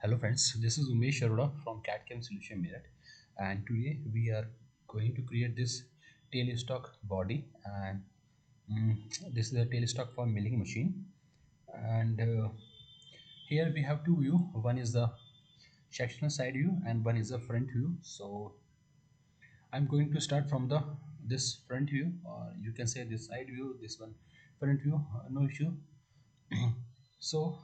Hello friends, this is Umesh Arora from CAD/CAM Solution Merit, and today we are going to create this tailstock body, and this is a tailstock for milling machine. And here we have two view. One is the sectional side view and one is the front view. So I'm going to start from the this front view, or you can say this side view, this one front view, no issue. So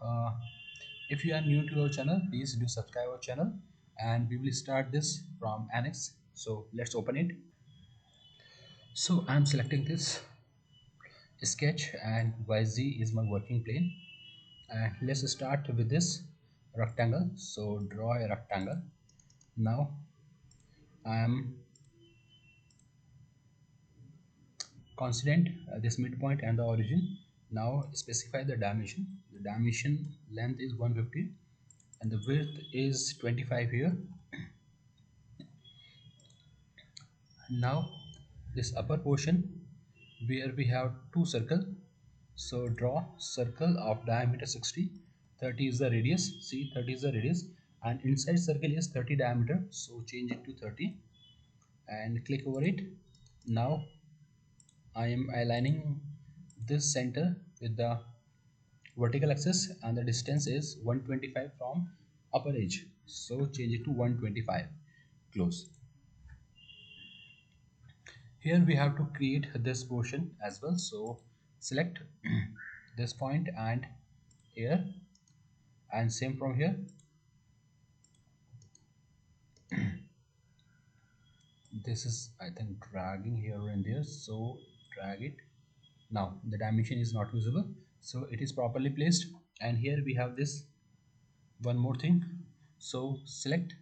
if you are new to our channel, please do subscribe our channel, and we will start this from annex. So let's open it. So I'm selecting this sketch, and YZ is my working plane, and let's start with this rectangle. So draw a rectangle. Now I am consider this midpoint and the origin. Now specify the dimension. The dimension length is 150 and the width is 25 here. Now this upper portion where we have two circle, so draw circle of diameter 60. 30 is the radius, see 30 is the radius, and inside circle is 30 diameter, so change it to 30 and click over it. Now I am aligning this center with the vertical axis, and the distance is 125 from upper edge, so change it to 125. Close. Here we have to create this portion as well, so select this point and here, and same from here. This is, I think, dragging here and there, so drag it. Now the dimension is not visible, so it is properly placed. And here we have this one more thing, so select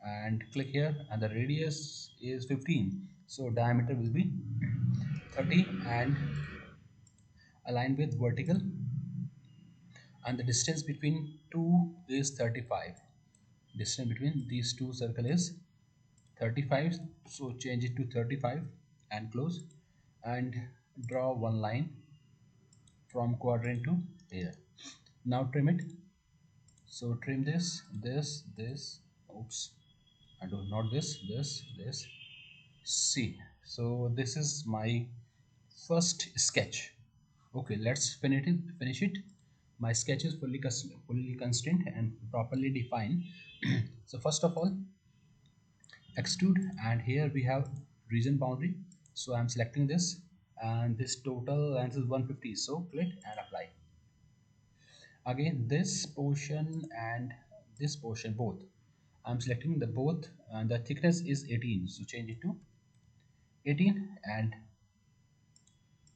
and click here, and the radius is 15, so diameter will be 30 and align with vertical, and the distance between two is 35. Distance between these two circle is 35, so change it to 35 and close, and draw one line from quadrant to here. Now trim it, so trim this, oops, I do not this. See, so this is my first sketch. Okay, let's finish it. My sketch is fully constrained and properly defined. So first of all, extrude, and here we have region boundary, so I'm selecting this, and this total length is 150, so click and apply. Again, this portion and this portion both, I'm selecting the both, and the thickness is 18, so change it to 18 and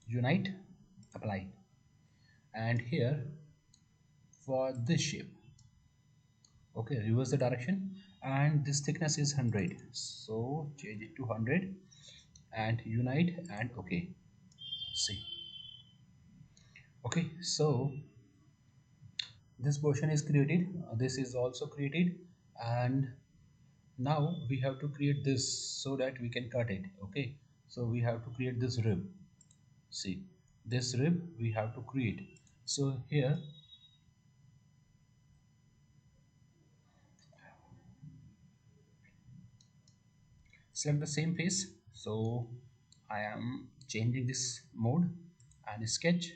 unite, apply. And here for this shape, okay, reverse the direction, and this thickness is 100, so change it to 100 and unite and okay. See, okay, so this portion is created, this is also created, and now we have to create this so that we can cut it. Okay, so we have to create this rib. See, this rib we have to create. So here select the same face, so I am changing this mode and sketch,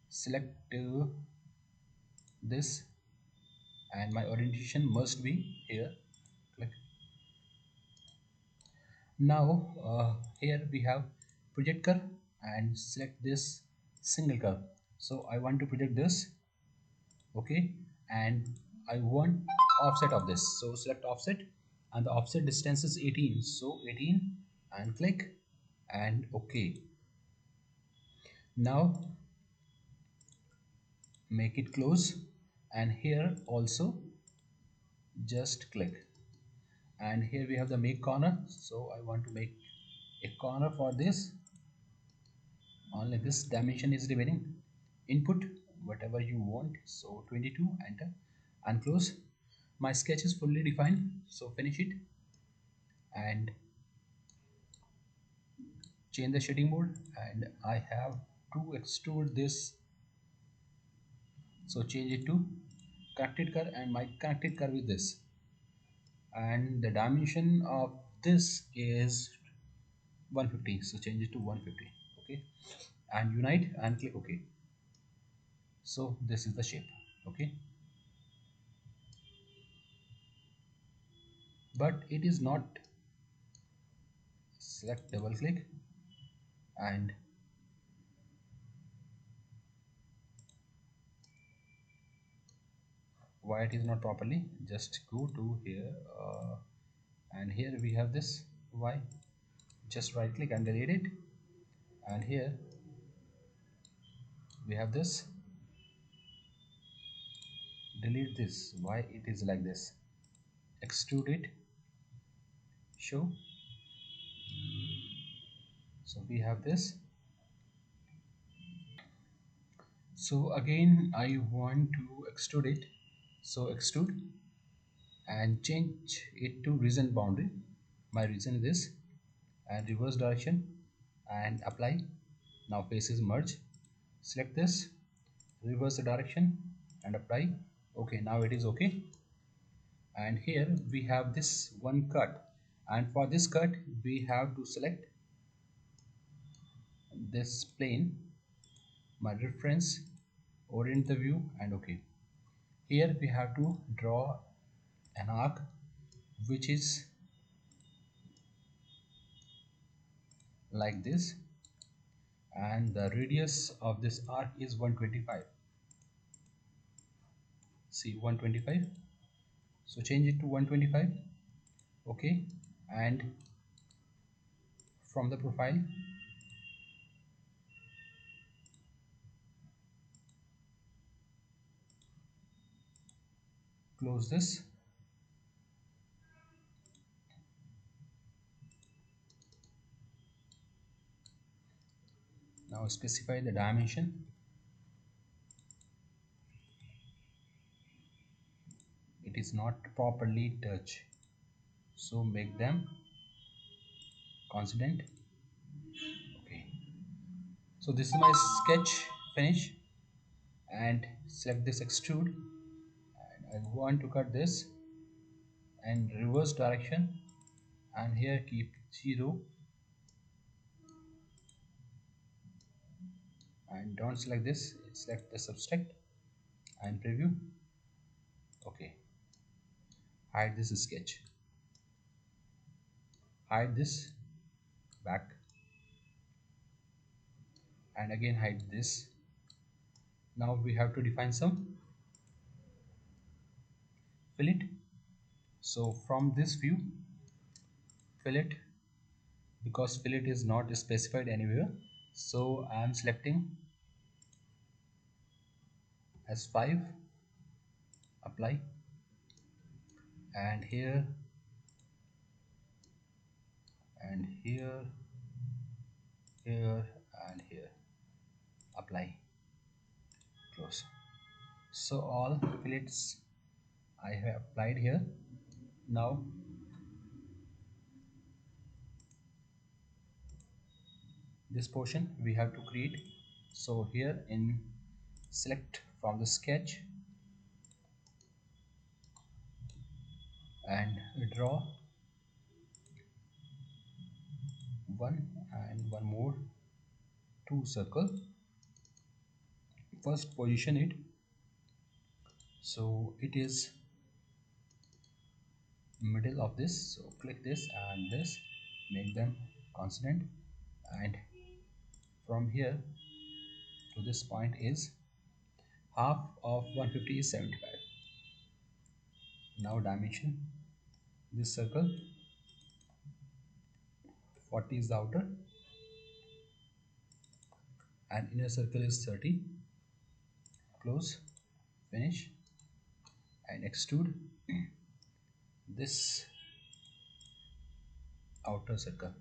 select this, and my orientation must be here. Click. Now here we have project curve, and select this single curve, so I want to project this. Okay, and I want offset of this, so select offset, and the offset distance is 18, so 18 and click and okay. Now make it close, and here also just click, and here we have the make corner, so I want to make a corner for this. Only this dimension is remaining. Input whatever you want, so 22, enter and close. My sketch is fully defined, so finish it and change the shading mode, and I have to extrude this, so change it to connected curve and my connected curve is this, and the dimension of this is 150, so change it to 150. Okay, and unite and click OK. So this is the shape. Okay, but it is not. Select, double click, and why it is not properly, just go to here, and here we have this y, just right click and delete it, and here we have this, delete this. Why it is like this? Extrude it, show. So we have this. So again I want to extrude it, so extrude and change it to region boundary. My region is this, and reverse direction and apply. Now faces merge, select this, reverse the direction and apply. Okay, now it is okay. And here we have this one cut, and for this cut we have to select this plane, my reference, orient the view, and okay. Here we have to draw an arc which is like this, and the radius of this arc is 125. See, 125. So change it to 125. Okay, and from the profile, close this. Now specify the dimension. It is not properly touch, so make them constant. Okay, so this is my sketch finish, and select this extrude, and I want to cut this and reverse direction, and here keep 0, and don't select this, select the subtract and preview. Okay, hide this sketch, hide this back, and again hide this. Now we have to define some fillet. So from this view, fillet, because fillet is not specified anywhere, so I am selecting as 5, apply, and here and here, here and here, apply, close. So all fillets I have applied here. Now this portion we have to create. So here in select from the sketch and draw one and one more, two circle. First position it so it is middle of this, so click this and this, make them constant, and from here to this point is half of 150 is 75. Now dimension, this circle 40 is the outer and inner circle is 30, close, finish, and extrude this outer circle.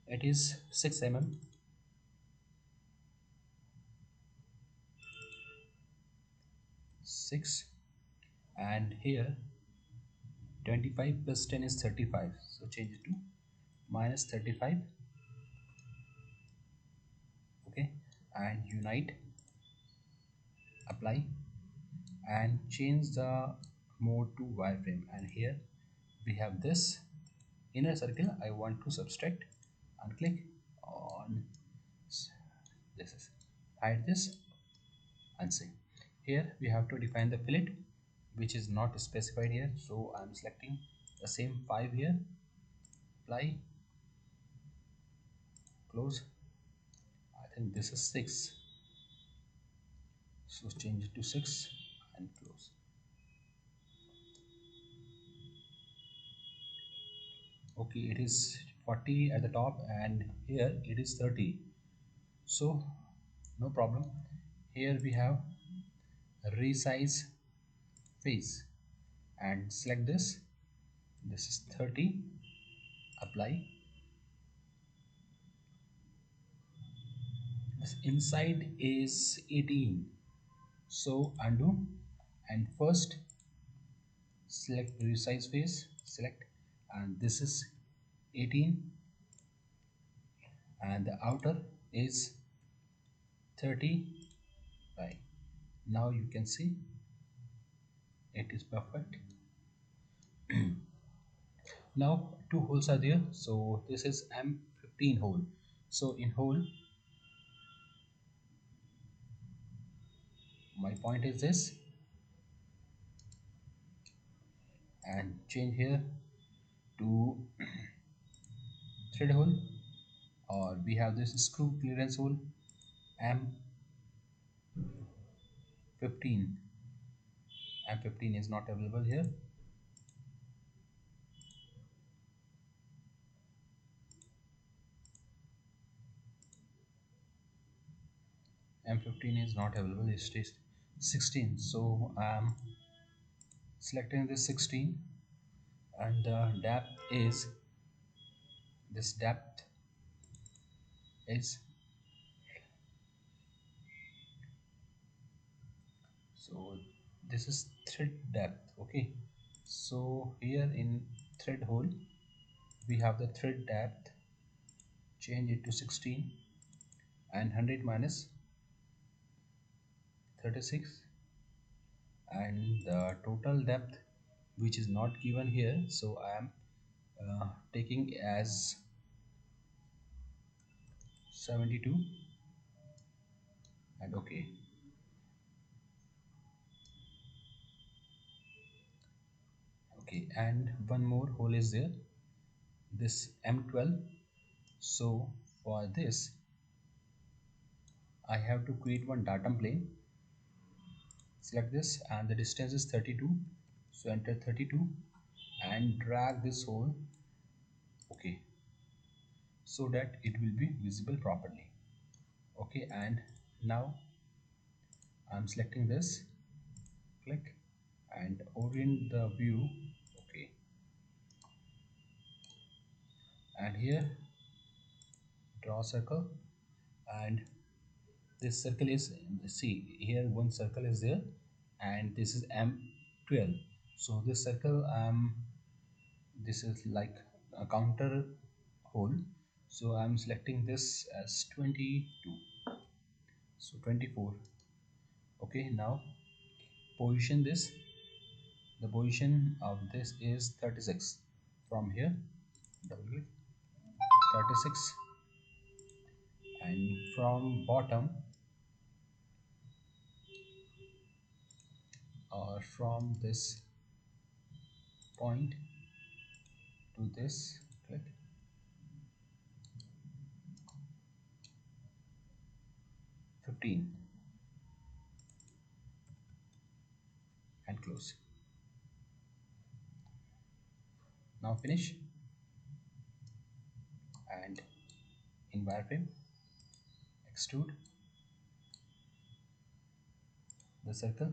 It is 6 mm, 6, and here 25 plus 10 is 35, so change it to minus 35. Okay, and unite, apply, and change the mode to wireframe. And here we have this inner circle I want to subtract, and click on this is hide this and see. Here we have to define the fillet, which is not specified here, so I'm selecting the same 5 here, apply, close. I think this is 6, so change it to 6 and close. Okay, it is 40 at the top and here it is 30, so no problem. Here we have resize face and select this is 30, apply. This inside is 18, so undo, and first select resize face, select, and this is 18 and the outer is 30, right. Now you can see it is perfect. Now two holes are there, so this is M15 hole. So in hole, my point is this, and change here to thread hole, or we have this screw clearance hole M15. M15 is not available here. M15 is not available, it is 16, so I'm selecting this 16, and the depth is, this depth is, so this is thread depth. Okay, so here in thread hole we have the thread depth, change it to 16 and 100 minus 36, and the total depth which is not given here, so I am taking as 72, and okay. Okay, and one more hole is there, this M12. So for this I have to create one datum plane, select this, and the distance is 32, so enter 32 and drag this hole, okay, so that it will be visible properly. Okay, and now I'm selecting this, click, and orient the view, okay, and here draw a circle, and this circle is, see here one circle is there, and this is M12, so this circle this is like a counter hole, so I'm selecting this as 22, so 24. Okay, now position this, the position of this is 36, from here double click 36, and from bottom, or from this point to this, click, 15 and close. Now finish, and in wireframe extrude the circle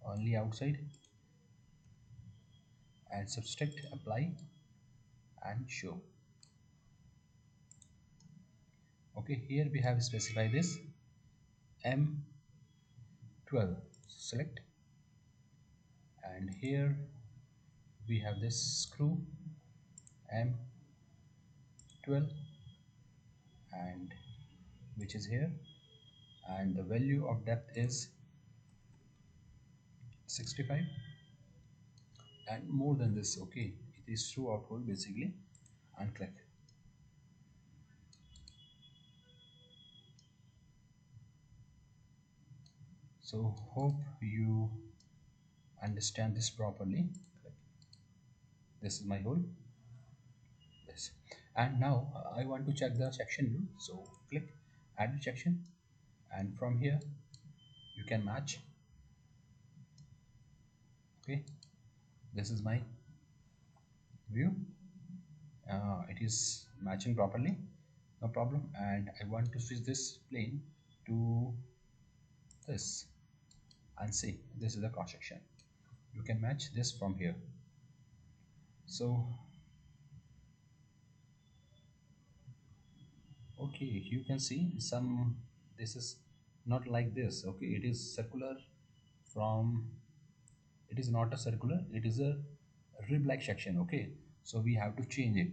only outside, and subtract, apply, and show. Okay, here we have specified this M12, select, and here we have this screw M12, and which is here, and the value of depth is 65 and more than this. Okay, it is throughout hole basically, and click. So hope you understand this properly. Click. This is my hole. This, and now I want to check the section view, so click add the section, and from here you can match. Okay, this is my view. It is matching properly, no problem. And I want to switch this plane to this, and see, this is the cross section. You can match this from here. So okay, you can see some, this is not like this. Okay, it is circular from, it is not a circular, it is a rib like section. Okay, so we have to change it.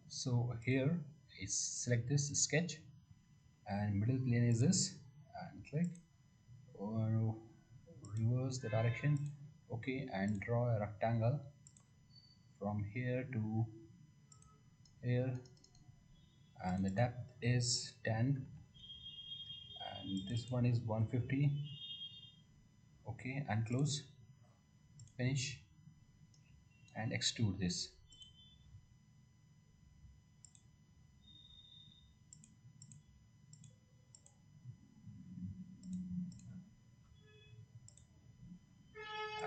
So here is select this sketch, and middle plane is this, and click, or reverse the direction. Okay, and draw a rectangle from here to here, and the depth is 10, and this one is 150. Okay, and close, finish, and extrude this.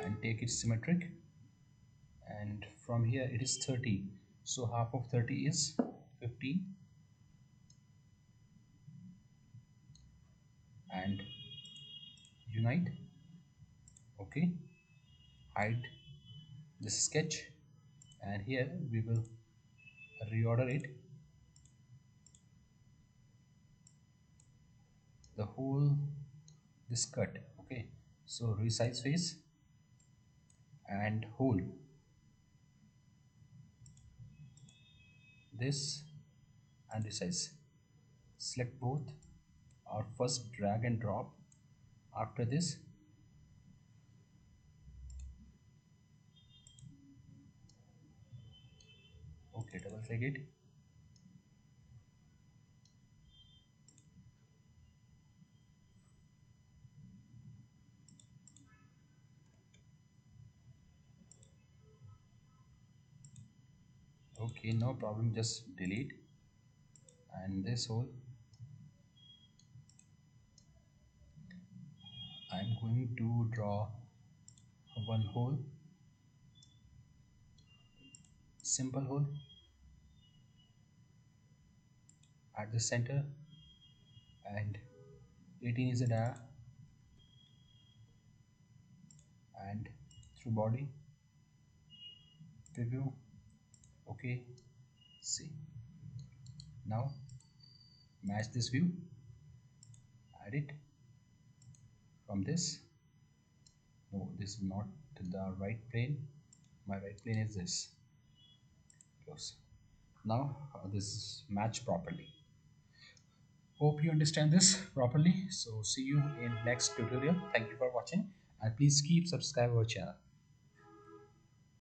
And take it symmetric, and from here it is 30, so half of 30 is 15, and unite. Okay, hide this sketch, and here we will reorder it, the whole this cut. Okay, so resize face and whole this, and resize, select both, or first drag and drop. After this, okay, double click it. Okay, no problem, just delete. And this hole, I'm going to draw one hole, simple hole at the center, and 18 is a dia, and through body, preview. Okay, see, now match this view, add it from this. No, this is not the right plane, my right plane is this. Close. Now this is matched properly. Hope you understand this properly. So see you in next tutorial. Thank you for watching, and please keep subscribe our channel.